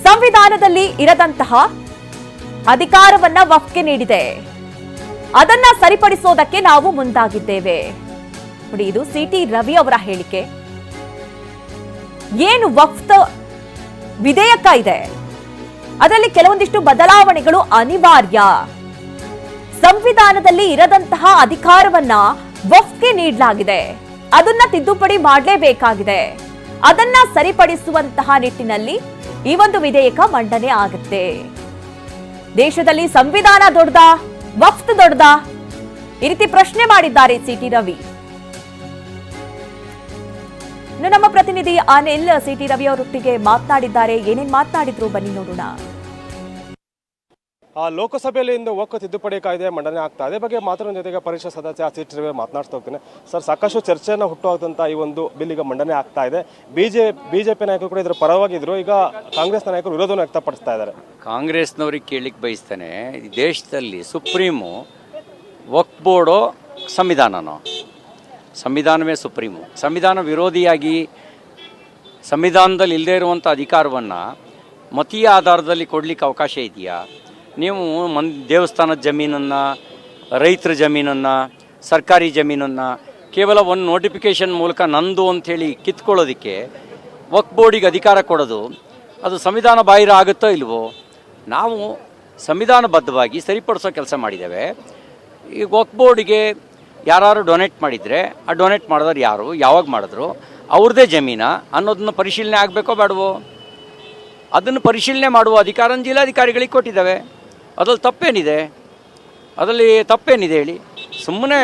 ಸಂವಿಧಾನದಲ್ಲಿ ಇರದಂತಹ ಅಧಿಕಾರವನ್ನ ವಕ್ಫ್ಗೆ ನೀಡಿದೆ. ಅದನ್ನ ಸರಿಪಡಿಸೋದಕ್ಕೆ ನಾವು ಮುಂದಾಗಿದ್ದೇವೆ. ನೋಡಿ, ಇದು ಸಿಟಿ ರವಿ ಅವರ ಹೇಳಿಕೆ. ಏನು ವಕ್ಫ್ ವಿಧೇಯಕ ಇದೆ, ಅದರಲ್ಲಿ ಕೆಲವೊಂದಿಷ್ಟು ಬದಲಾವಣೆಗಳು ಅನಿವಾರ್ಯ. ಸಂವಿಧಾನದಲ್ಲಿ ಇರದಂತಹ ಅಧಿಕಾರವನ್ನ ವಕ್ಫ್ಗೆ ನೀಡಲಾಗಿದೆ, ಅದನ್ನ ತಿದ್ದುಪಡಿ ಮಾಡಲೇಬೇಕಾಗಿದೆ. ಅದನ್ನ ಸರಿಪಡಿಸುವಂತಹ ನಿಟ್ಟಿನಲ್ಲಿ ಈ ಒಂದು ವಿಧೇಯಕ ಮಂಡನೆ ಆಗುತ್ತೆ. ದೇಶದಲ್ಲಿ ಸಂವಿಧಾನ ದೊಡ್ಡದಾ, ವಕ್ಫ್ ದೊಡ್ಡದಾ? ಈ ರೀತಿ ಪ್ರಶ್ನೆ ಮಾಡಿದ್ದಾರೆ ಸಿಟಿ ರವಿ. ನಮ್ಮ ಪ್ರತಿನಿಧಿ ಅನಿಲ್ ಸಿಟಿ ರವಿ ಅವರೊಟ್ಟಿಗೆ ಮಾತನಾಡಿದ್ದಾರೆ. ಏನೇನ್ ಮಾತನಾಡಿದ್ರು ಬನ್ನಿ ನೋಡೋಣ. ಲೋಕಸಭೆಯಲ್ಲಿ ಇಂದು ವಕ್ಫ್ ತಿದ್ದುಪಡಿ ಕಾಯ್ದೆ ಮಂಡನೆ ಆಗ್ತಾ ಅದೇ ಬಗ್ಗೆ ಮಾತಾಡೋ ಜೊತೆಗೆ ಪರಿಷತ್ ಸದಸ್ಯ ಸಿಟಿ ರವಿ ಮಾತನಾಡ್ತಾ ಹೋಗ್ತೇನೆ. ಸರ್, ಸಾಕಷ್ಟು ಚರ್ಚೆಯನ್ನು ಹುಟ್ಟುಹಾಕದಂತ ಈ ಒಂದು ಬಿಲ್ ಈಗ ಮಂಡನೆ ಆಗ್ತಾ ಇದೆ. ಬಿಜೆಪಿ ನಾಯಕರು ಕೂಡ ಇದರ ಪರವಾಗಿದ್ರು, ಈಗ ಕಾಂಗ್ರೆಸ್ ನಾಯಕರು ವಿರೋಧವನ್ನು ವ್ಯಕ್ತಪಡಿಸ್ತಾ ಇದ್ದಾರೆ. ಕಾಂಗ್ರೆಸ್ನವ್ರಿಗೆ ಕೇಳಲಿಕ್ಕೆ ಬಯಸ್ತಾನೆ, ದೇಶದಲ್ಲಿ ಸುಪ್ರೀಮು ವಕ್ಫ್ ಬೋರ್ಡೋ ಸಂವಿಧಾನನೋ? ಸಂವಿಧಾನವೇ ಸುಪ್ರೀಮು. ಸಂವಿಧಾನ ವಿರೋಧಿಯಾಗಿ ಸಂವಿಧಾನದಲ್ಲಿ ಇಲ್ಲದೇ ಇರುವಂಥ ಅಧಿಕಾರವನ್ನು ಮತೀಯ ಆಧಾರದಲ್ಲಿ ಕೊಡಲಿಕ್ಕೆ ಅವಕಾಶ ಇದೆಯಾ? ನೀವು ದೇವಸ್ಥಾನದ ಜಮೀನನ್ನು, ರೈತರ ಜಮೀನನ್ನು, ಸರ್ಕಾರಿ ಜಮೀನನ್ನು ಕೇವಲ ಒಂದು ನೋಟಿಫಿಕೇಷನ್ ಮೂಲಕ ನಂದು ಅಂಥೇಳಿ ಕಿತ್ಕೊಳ್ಳೋದಕ್ಕೆ ವಕ್ಫ್ ಬೋರ್ಡಿಗೆ ಅಧಿಕಾರ ಕೊಡೋದು, ಅದು ಸಂವಿಧಾನ ಬಾಹಿರ ಆಗುತ್ತೋ ಇಲ್ವೋ? ನಾವು ಸಂವಿಧಾನಬದ್ಧವಾಗಿ ಸರಿಪಡಿಸೋ ಕೆಲಸ ಮಾಡಿದ್ದೇವೆ. ಈ ವಕ್ಫ್ ಬೋರ್ಡಿಗೆ ಯಾರು ಡೊನೇಟ್ ಮಾಡಿದರೆ, ಆ ಡೊನೇಟ್ ಮಾಡಿದವ್ರು ಯಾರು, ಯಾವಾಗ ಮಾಡಿದ್ರು, ಅವ್ರದ್ದೇ ಜಮೀನ ಅನ್ನೋದನ್ನು ಪರಿಶೀಲನೆ ಆಗಬೇಕೋ ಬೇಡವೋ? ಅದನ್ನು ಪರಿಶೀಲನೆ ಮಾಡುವ ಅಧಿಕಾರ ಜಿಲ್ಲಾಧಿಕಾರಿಗಳಿಗೆ ಕೊಟ್ಟಿದ್ದಾವೆ. ಅದ್ರಲ್ಲಿ ತಪ್ಪೇನಿದೆ ಹೇಳಿ? ಸುಮ್ಮನೆ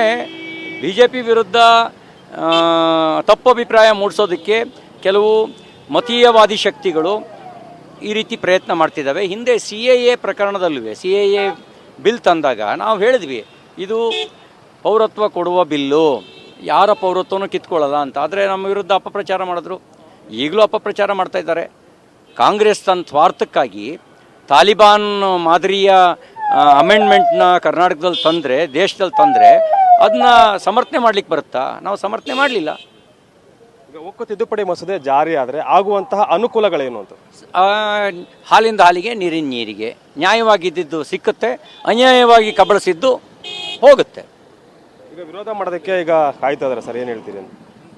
BJP ವಿರುದ್ಧ ತಪ್ಪು ಅಭಿಪ್ರಾಯ ಮೂಡಿಸೋದಕ್ಕೆ ಕೆಲವು ಮತೀಯವಾದಿ ಶಕ್ತಿಗಳು ಈ ರೀತಿ ಪ್ರಯತ್ನ ಮಾಡ್ತಿದ್ದಾವೆ. ಹಿಂದೆ CAA ಪ್ರಕರಣದಲ್ಲೂ CAA ಬಿಲ್ ತಂದಾಗ ನಾವು ಹೇಳಿದ್ವಿ, ಇದು ಪೌರತ್ವ ಕೊಡುವ ಬಿಲ್ಲು, ಯಾರ ಪೌರತ್ವನೂ ಕಿತ್ಕೊಳ್ಳಲ್ಲ ಅಂತ. ಆದರೆ ನಮ್ಮ ವಿರುದ್ಧ ಅಪಪ್ರಚಾರ ಮಾಡಿದ್ರು. ಈಗಲೂ ಅಪಪ್ರಚಾರ ಮಾಡ್ತಾ ಇದ್ದಾರೆ. ಕಾಂಗ್ರೆಸ್ ತನ್ನ ಸ್ವಾರ್ಥಕ್ಕಾಗಿ ತಾಲಿಬಾನ್ ಮಾದರಿಯ ಅಮೆಂಡ್ಮೆಂಟ್ನ ಕರ್ನಾಟಕದಲ್ಲಿ ತಂದರೆ, ದೇಶದಲ್ಲಿ ತಂದರೆ ಅದನ್ನ ಸಮರ್ಥನೆ ಮಾಡ್ಲಿಕ್ಕೆ ಬರುತ್ತಾ? ನಾವು ಸಮರ್ಥನೆ ಮಾಡಲಿಲ್ಲ. ಈಗ ವಕ್ಫ್ ತಿದ್ದುಪಡಿ ಮಸೂದೆ ಜಾರಿ ಆದರೆ ಆಗುವಂತಹ ಅನುಕೂಲಗಳೇನು ಅಂತ? ಹಾಲಿಂದ ಹಾಲಿಗೆ, ನೀರಿನ ನೀರಿಗೆ, ನ್ಯಾಯವಾಗಿದ್ದು ಸಿಕ್ಕುತ್ತೆ, ಅನ್ಯಾಯವಾಗಿ ಕಬಳಿಸಿದ್ದು ಹೋಗುತ್ತೆ. ಈಗ ವಿರೋಧ ಮಾಡೋದಕ್ಕೆ ಈಗ ಕಾಯ್ತಾ ಇದ್ದಾರೆ ಸರ್, ಏನು ಹೇಳ್ತೀರಿ ಅಂತ?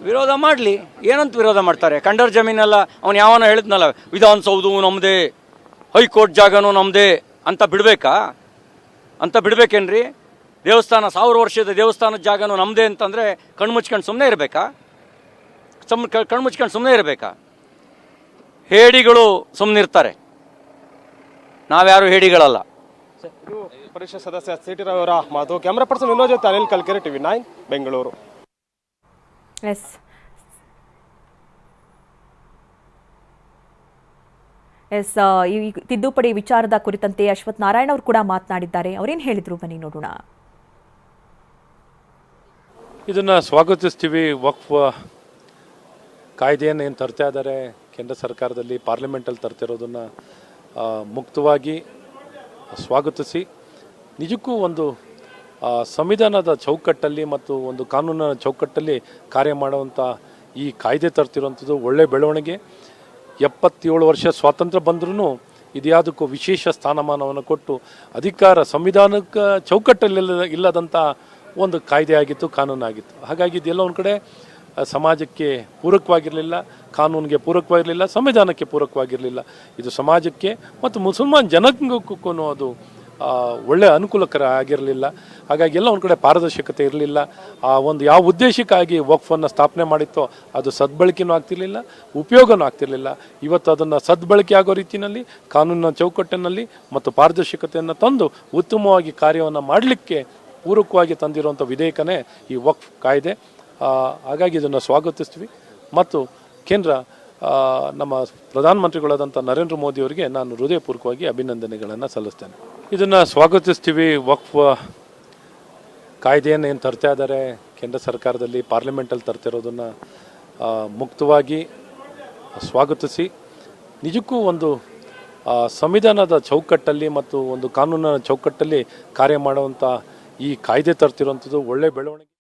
ವಿರೋಧ ಮಾಡಲಿ, ಏನಂತ ವಿರೋಧ ಮಾಡ್ತಾರೆ? ಕಂಡರ್ ಜಮೀನೆಲ್ಲ ಅವನು ಯಾವನೋ ಹೇಳಿದ್ನಲ್ಲ, ವಿಧಾನಸೌಧ ನಮ್ಮದೇ, ಹೈಕೋರ್ಟ್ ಜಾಗನೂ ನಮ್ಮದೇ ಅಂತ ಬಿಡಬೇಕೇನ್ರಿ? ದೇವಸ್ಥಾನ 1000 ವರ್ಷದ ದೇವಸ್ಥಾನದ ಜಾಗನೂ ನಮ್ಮದೇ ಅಂತಂದರೆ ಕಣ್ಮುಚ್ಕೊಂಡು ಸುಮ್ಮನೆ ಇರಬೇಕಾ? ಹೇಡಿಗಳು ಸುಮ್ಮನಿರ್ತಾರೆ, ನಾವ್ಯಾರು ಹೇಡಿಗಳಲ್ಲ. ಪರಿಷತ್ ಸದಸ್ಯ ಸಿಟಿ ರವಿ ಅವರ ಮಾತು. ಕ್ಯಾಮರಾ ಪರ್ಸನ್ ವಿನೋದ್ ಜೊತೆ ಅನಿಲ್ ಕಲ್ಕೆರೆ, TV9 ಬೆಂಗಳೂರು. ಈ ತಿದ್ದುಪಡಿ ವಿಚಾರದ ಕುರಿತಂತೆ ಅಶ್ವಥ್ ನಾರಾಯಣ ಅವರು ಕೂಡ ಮಾತನಾಡಿದ್ದಾರೆ. ಅವರೇನು ಹೇಳಿದ್ರು ಬನ್ನಿ ನೋಡೋಣ. ಇದನ್ನು ಸ್ವಾಗತಿಸ್ತೀವಿ. ವಕ್ಫ್ ಕಾಯ್ದೆಯನ್ನು ಏನು ತರ್ತಾ ಇದ್ದಾರೆ ಕೇಂದ್ರ ಸರ್ಕಾರದಲ್ಲಿ, ಪಾರ್ಲಿಮೆಂಟಲ್ಲಿ ತರ್ತಿರೋದನ್ನು ಮುಕ್ತವಾಗಿ ಸ್ವಾಗತಿಸಿ, ನಿಜಕ್ಕೂ ಒಂದು ಸಂವಿಧಾನದ ಚೌಕಟ್ಟಲ್ಲಿ ಮತ್ತು ಒಂದು ಕಾನೂನಿನ ಚೌಕಟ್ಟಲ್ಲಿ ಕಾರ್ಯ ಮಾಡುವಂಥ ಈ ಕಾಯ್ದೆ ತರ್ತಿರುವಂಥದ್ದು ಒಳ್ಳೆಯ ಬೆಳವಣಿಗೆ. 77 ವರ್ಷ ಸ್ವಾತಂತ್ರ್ಯ ಬಂದ್ರೂ ಇದ್ಯಾವುದಕ್ಕೂ ವಿಶೇಷ ಸ್ಥಾನಮಾನವನ್ನು ಕೊಟ್ಟು ಅಧಿಕಾರ ಸಂವಿಧಾನಕ್ಕೆ ಚೌಕಟ್ಟಲ್ಲಿ ಇಲ್ಲದಂಥ ಒಂದು ಕಾಯ್ದೆ ಆಗಿತ್ತು, ಕಾನೂನಾಗಿತ್ತು. ಹಾಗಾಗಿ ಇದೆಲ್ಲ ಒಂದು ಕಡೆ ಸಮಾಜಕ್ಕೆ ಪೂರಕವಾಗಿರಲಿಲ್ಲ, ಕಾನೂನಿಗೆ ಪೂರಕವಾಗಿರಲಿಲ್ಲ, ಸಂವಿಧಾನಕ್ಕೆ ಪೂರಕವಾಗಿರಲಿಲ್ಲ. ಇದು ಸಮಾಜಕ್ಕೆ ಮತ್ತು ಮುಸಲ್ಮಾನ್ ಜನಾಂಗಕ್ಕೂ ಅದು ಒಳ್ಳೆಯ ಅನುಕೂಲಕರ ಆಗಿರಲಿಲ್ಲ. ಹಾಗಾಗಿ ಎಲ್ಲ ಒಂದು ಕಡೆ ಪಾರದರ್ಶಕತೆ ಇರಲಿಲ್ಲ. ಆ ಒಂದು ಯಾವ ಉದ್ದೇಶಕ್ಕಾಗಿ ವಕ್ಫನ್ನು ಸ್ಥಾಪನೆ ಮಾಡಿತ್ತೋ ಅದು ಸದ್ಬಳಕೆನೂ ಆಗ್ತಿರ್ಲಿಲ್ಲ, ಉಪಯೋಗನೂ ಆಗ್ತಿರ್ಲಿಲ್ಲ. ಇವತ್ತು ಅದನ್ನು ಸದ್ಬಳಕೆ ಆಗೋ ರೀತಿಯಲ್ಲಿ ಕಾನೂನಿನ ಚೌಕಟ್ಟಿನಲ್ಲಿ ಮತ್ತು ಪಾರದರ್ಶಕತೆಯನ್ನು ತಂದು ಉತ್ತಮವಾಗಿ ಕಾರ್ಯವನ್ನು ಮಾಡಲಿಕ್ಕೆ ಪೂರಕವಾಗಿ ತಂದಿರುವಂಥ ವಿಧೇಯಕನೇ ಈ ವಕ್ಫ್ ಕಾಯ್ದೆ. ಹಾಗಾಗಿ ಇದನ್ನು ಸ್ವಾಗತಿಸ್ತೀವಿ ಮತ್ತು ಕೇಂದ್ರ ನಮ್ಮ ಪ್ರಧಾನಮಂತ್ರಿಗಳಾದಂಥ ನರೇಂದ್ರ ಮೋದಿ ಅವರಿಗೆ ನಾನು ಹೃದಯಪೂರ್ವಕವಾಗಿ ಅಭಿನಂದನೆಗಳನ್ನು ಸಲ್ಲಿಸ್ತೇನೆ. ಇದನ್ನು ಸ್ವಾಗತಿಸ್ತೀವಿ. ವಕ್ಫ್ ಕಾಯ್ದೆಯನ್ನು ಏನು ತರ್ತಾ ಇದ್ದಾರೆ ಕೇಂದ್ರ ಸರ್ಕಾರದಲ್ಲಿ, ಪಾರ್ಲಿಮೆಂಟಲ್ಲಿ ತರ್ತಿರೋದನ್ನು ಮುಕ್ತವಾಗಿ ಸ್ವಾಗತಿಸಿ, ನಿಜಕ್ಕೂ ಒಂದು ಸಂವಿಧಾನದ ಚೌಕಟ್ಟಲ್ಲಿ ಮತ್ತು ಒಂದು ಕಾನೂನಿನ ಚೌಕಟ್ಟಲ್ಲಿ ಕಾರ್ಯ ಮಾಡುವಂಥ ಈ ಕಾಯ್ದೆ ತರ್ತಿರುವಂಥದ್ದು ಒಳ್ಳೆಯ ಬೆಳವಣಿಗೆ.